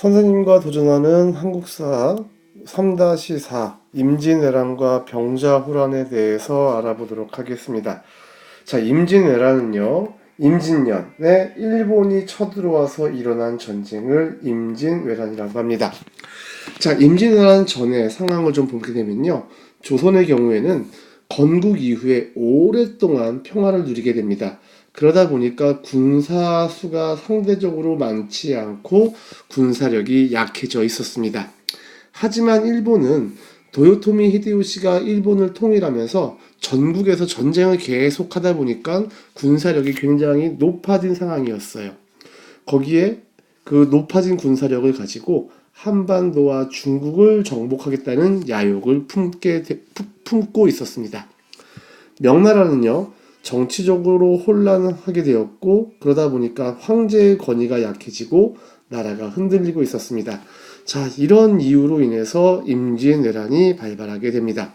선생님과 도전하는 한국사 3-4 임진왜란과 병자호란에 대해서 알아보도록 하겠습니다. 자, 임진왜란은요, 임진년에 일본이 쳐들어와서 일어난 전쟁을 임진왜란이라고 합니다. 자, 임진왜란 전의 상황을 좀 보게 되면요, 조선의 경우에는 건국 이후에 오랫동안 평화를 누리게 됩니다. 그러다 보니까 군사 수가 상대적으로 많지 않고 군사력이 약해져 있었습니다. 하지만 일본은 도요토미 히데요시가 일본을 통일하면서 전국에서 전쟁을 계속하다 보니까 군사력이 굉장히 높아진 상황이었어요. 거기에 그 높아진 군사력을 가지고 한반도와 중국을 정복하겠다는 야욕을 품고 있었습니다. 명나라는요, 정치적으로 혼란하게 되었고, 그러다 보니까 황제의 권위가 약해지고 나라가 흔들리고 있었습니다. 자, 이런 이유로 인해서 임진왜란이 발발하게 됩니다.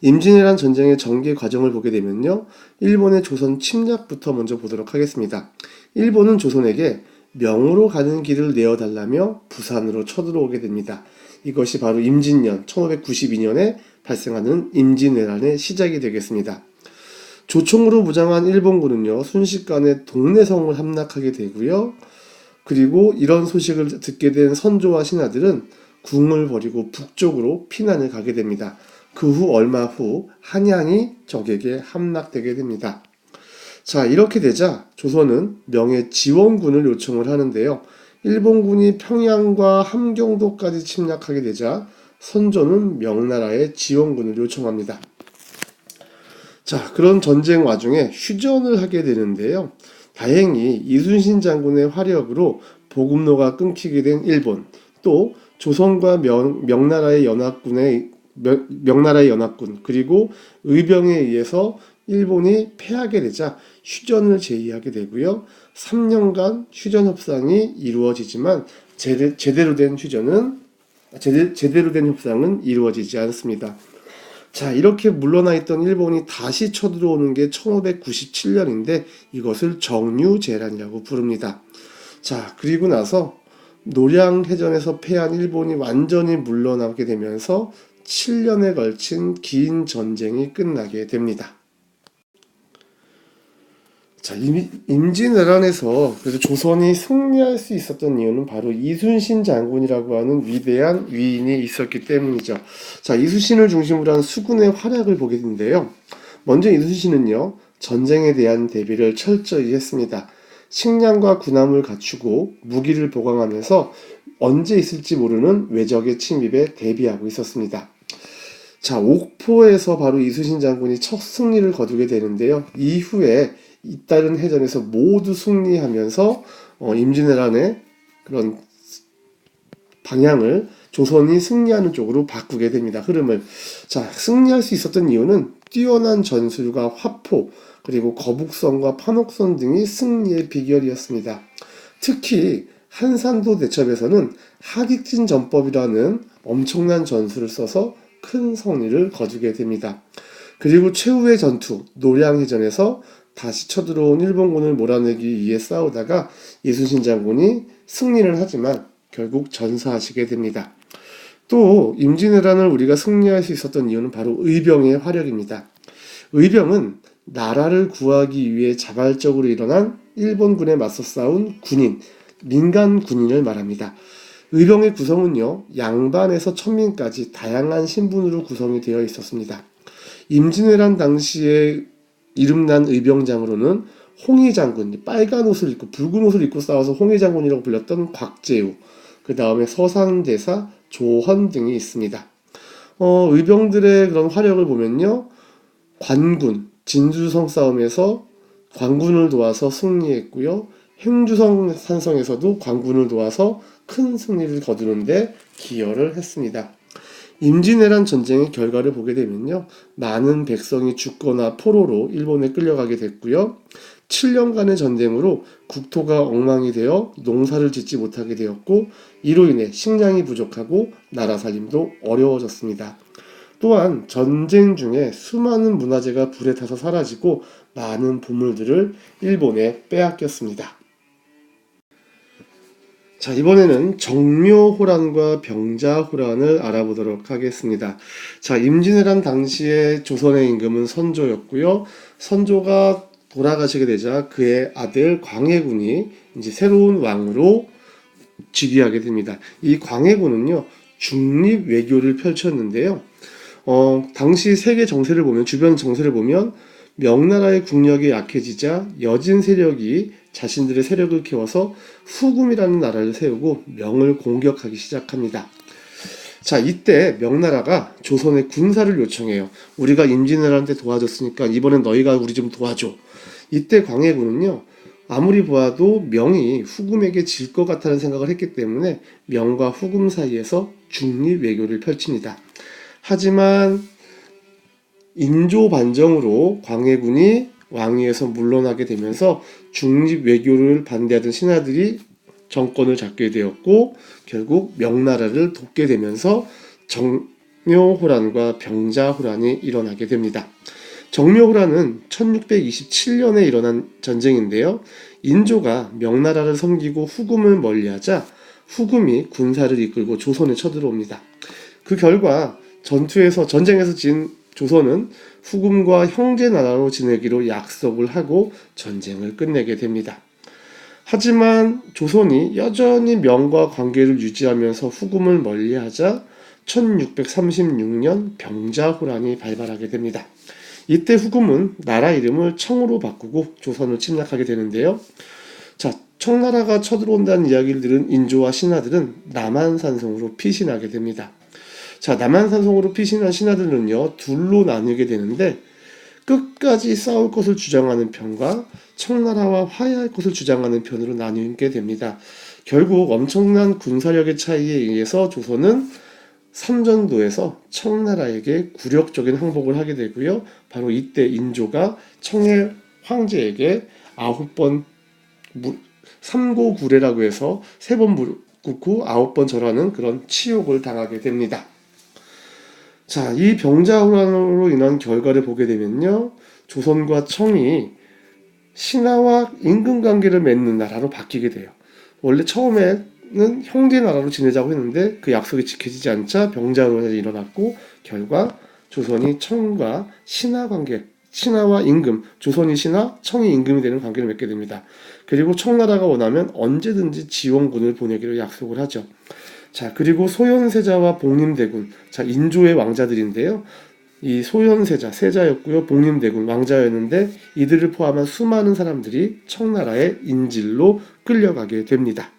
임진왜란 전쟁의 전개 과정을 보게 되면요, 일본의 조선 침략부터 먼저 보도록 하겠습니다. 일본은 조선에게 명으로 가는 길을 내어달라며 부산으로 쳐들어오게 됩니다. 이것이 바로 임진년 1592년에 발생하는 임진왜란의 시작이 되겠습니다. 조총으로 무장한 일본군은요, 순식간에 동래성을 함락하게 되고요. 그리고 이런 소식을 듣게 된 선조와 신하들은 궁을 버리고 북쪽으로 피난을 가게 됩니다. 그 후 얼마 후 한양이 적에게 함락되게 됩니다. 자, 이렇게 되자 조선은 명의 지원군을 요청을 하는데요. 일본군이 평양과 함경도까지 침략하게 되자 선조는 명나라에 지원군을 요청합니다. 자, 그런 전쟁 와중에 휴전을 하게 되는데요. 다행히 이순신 장군의 활약으로 보급로가 끊기게 된 일본, 또 조선과 명나라의 연합군, 그리고 의병에 의해서 일본이 패하게 되자 휴전을 제의하게 되고요. 3년간 휴전 협상이 이루어지지만 제대로 된 협상은 이루어지지 않습니다. 자, 이렇게 물러나 있던 일본이 다시 쳐들어오는 게 1597년인데 이것을 정유재란이라고 부릅니다. 자, 그리고 나서 노량해전에서 패한 일본이 완전히 물러나게 되면서 7년에 걸친 긴 전쟁이 끝나게 됩니다. 자, 임진왜란에서 그래서 조선이 승리할 수 있었던 이유는 바로 이순신 장군이라고 하는 위대한 위인이 있었기 때문이죠. 자, 이순신을 중심으로 한 수군의 활약을 보게 되는데요. 먼저 이순신은요, 전쟁에 대한 대비를 철저히 했습니다. 식량과 군함을 갖추고 무기를 보강하면서 언제 있을지 모르는 외적의 침입에 대비하고 있었습니다. 자, 옥포에서 바로 이순신 장군이 첫 승리를 거두게 되는데요. 이후에 잇따른 해전에서 모두 승리하면서 임진왜란의 그런 방향을 조선이 승리하는 쪽으로 바꾸게 됩니다. 흐름을. 자, 승리할 수 있었던 이유는 뛰어난 전술과 화포, 그리고 거북선과 판옥선 등이 승리의 비결이었습니다. 특히 한산도 대첩에서는 하객진 전법이라는 엄청난 전술을 써서 큰 승리를 거두게 됩니다. 그리고 최후의 전투, 노량해전에서 다시 쳐들어온 일본군을 몰아내기 위해 싸우다가 이순신 장군이 승리를 하지만 결국 전사하시게 됩니다. 또 임진왜란을 우리가 승리할 수 있었던 이유는 바로 의병의 활약입니다. 의병은 나라를 구하기 위해 자발적으로 일어난 일본군에 맞서 싸운 군인, 민간 군인을 말합니다. 의병의 구성은요, 양반에서 천민까지 다양한 신분으로 구성이 되어 있었습니다. 임진왜란 당시에 이름난 의병장으로는 홍의장군, 빨간 옷을 입고 붉은 옷을 입고 싸워서 홍의장군이라고 불렸던 곽재우, 그 다음에 서산대사 조헌 등이 있습니다. 의병들의 그런 활약을 보면요, 관군, 진주성 싸움에서 관군을 도와서 승리했고요, 행주성 산성에서도 관군을 도와서 큰 승리를 거두는데 기여를 했습니다. 임진왜란 전쟁의 결과를 보게 되면요, 많은 백성이 죽거나 포로로 일본에 끌려가게 됐고요. 7년간의 전쟁으로 국토가 엉망이 되어 농사를 짓지 못하게 되었고, 이로 인해 식량이 부족하고 나라 살림도 어려워졌습니다. 또한 전쟁 중에 수많은 문화재가 불에 타서 사라지고 많은 보물들을 일본에 빼앗겼습니다. 자, 이번에는 정묘호란과 병자호란을 알아보도록 하겠습니다. 자, 임진왜란 당시에 조선의 임금은 선조였고요. 선조가 돌아가시게 되자 그의 아들 광해군이 이제 새로운 왕으로 즉위하게 됩니다. 이 광해군은요, 중립 외교를 펼쳤는데요. 당시 세계 정세를 보면, 주변 정세를 보면 명나라의 국력이 약해지자 여진 세력이 자신들의 세력을 키워서 후금이라는 나라를 세우고 명을 공격하기 시작합니다. 자, 이때 명나라가 조선에 군사를 요청해요. 우리가 임진왜란한테 도와줬으니까 이번엔 너희가 우리 좀 도와줘. 이때 광해군은요, 아무리 보아도 명이 후금에게 질 것 같다는 생각을 했기 때문에 명과 후금 사이에서 중립 외교를 펼칩니다. 하지만 인조 반정으로 광해군이 왕위에서 물러나게 되면서 중립 외교를 반대하던 신하들이 정권을 잡게 되었고, 결국 명나라를 돕게 되면서 정묘호란과 병자호란이 일어나게 됩니다. 정묘호란은 1627년에 일어난 전쟁인데요. 인조가 명나라를 섬기고 후금을 멀리하자 후금이 군사를 이끌고 조선에 쳐들어옵니다. 그 결과 전쟁에서 진 조선은 후금과 형제 나라로 지내기로 약속을 하고 전쟁을 끝내게 됩니다. 하지만 조선이 여전히 명과 관계를 유지하면서 후금을 멀리하자 1636년 병자호란이 발발하게 됩니다. 이때 후금은 나라 이름을 청으로 바꾸고 조선을 침략하게 되는데요. 자, 청나라가 쳐들어온다는 이야기를 들은 인조와 신하들은 남한산성으로 피신하게 됩니다. 자, 남한산성으로 피신한 신하들은요, 둘로 나뉘게 되는데, 끝까지 싸울 것을 주장하는 편과 청나라와 화해할 것을 주장하는 편으로 나뉘게 됩니다. 결국 엄청난 군사력의 차이에 의해서 조선은 삼전도에서 청나라에게 굴욕적인 항복을 하게 되고요. 바로 이때 인조가 청해 황제에게 9번 삼고구례라고 해서 3번 무릎 꿇고 9번 절하는 그런 치욕을 당하게 됩니다. 자, 이 병자호란으로 인한 결과를 보게 되면요, 조선과 청이 신하와 임금관계를 맺는 나라로 바뀌게 돼요. 원래 처음에는 형제 나라로 지내자고 했는데 그 약속이 지켜지지 않자 병자호란이 일어났고, 결과 조선이 청과 신하 관계, 신하와 임금, 조선이 신하, 청이 임금이 되는 관계를 맺게 됩니다. 그리고 청나라가 원하면 언제든지 지원군을 보내기로 약속을 하죠. 자, 그리고 소현세자와 복림대군, 자, 인조의 왕자들인데요. 이 소현세자, 세자였고요. 복림대군, 왕자였는데 이들을 포함한 수많은 사람들이 청나라의 인질로 끌려가게 됩니다.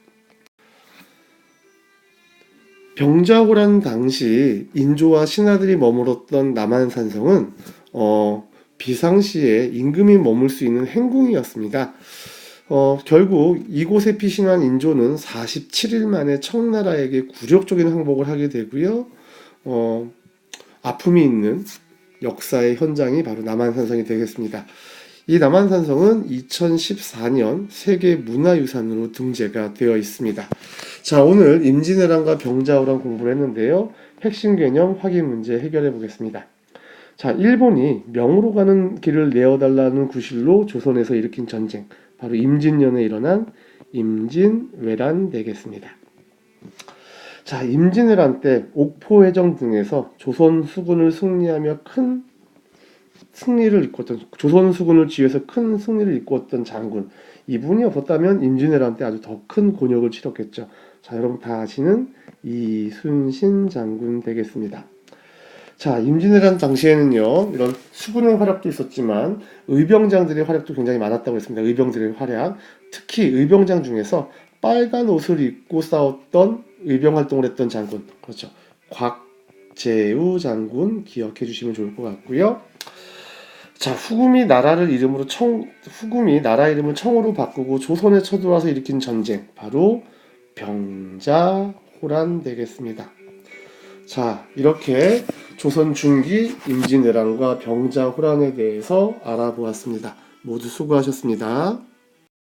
병자호란 당시 인조와 신하들이 머물렀던 남한산성은 비상시에 임금이 머물 수 있는 행궁이었습니다. 결국 이곳에 피신한 인조는 47일 만에 청나라에게 굴욕적인 항복을 하게 되고요. 아픔이 있는 역사의 현장이 바로 남한산성이 되겠습니다. 이 남한산성은 2014년 세계문화유산으로 등재가 되어 있습니다. 자, 오늘 임진왜란과 병자호란 공부를 했는데요. 핵심 개념 확인 문제 해결해 보겠습니다. 자, 일본이 명으로 가는 길을 내어달라는 구실로 조선에서 일으킨 전쟁, 바로 임진년에 일어난 임진왜란 되겠습니다. 자, 임진왜란 때 옥포해전 등에서 조선 수군을 승리하며 큰 승리를 이끌었던, 조선 수군을 지휘해서 큰 승리를 이끌었던 장군, 이분이 없었다면 임진왜란 때 아주 더 큰 곤욕을 치렀겠죠. 자, 여러분 다 아시는 이순신 장군 되겠습니다. 자, 임진왜란 당시에는요, 이런 수군의 활약도 있었지만 의병장들의 활약도 굉장히 많았다고 했습니다. 의병들의 활약, 특히 의병장 중에서 빨간 옷을 입고 싸웠던 의병 활동을 했던 장군, 그렇죠, 곽재우 장군 기억해 주시면 좋을 것 같고요. 자, 후금이 나라 이름을 청으로 바꾸고 조선에 쳐들어와서 일으킨 전쟁, 바로 병자호란 되겠습니다. 자, 이렇게 조선 중기 임진왜란과 병자호란에 대해서 알아보았습니다. 모두 수고하셨습니다.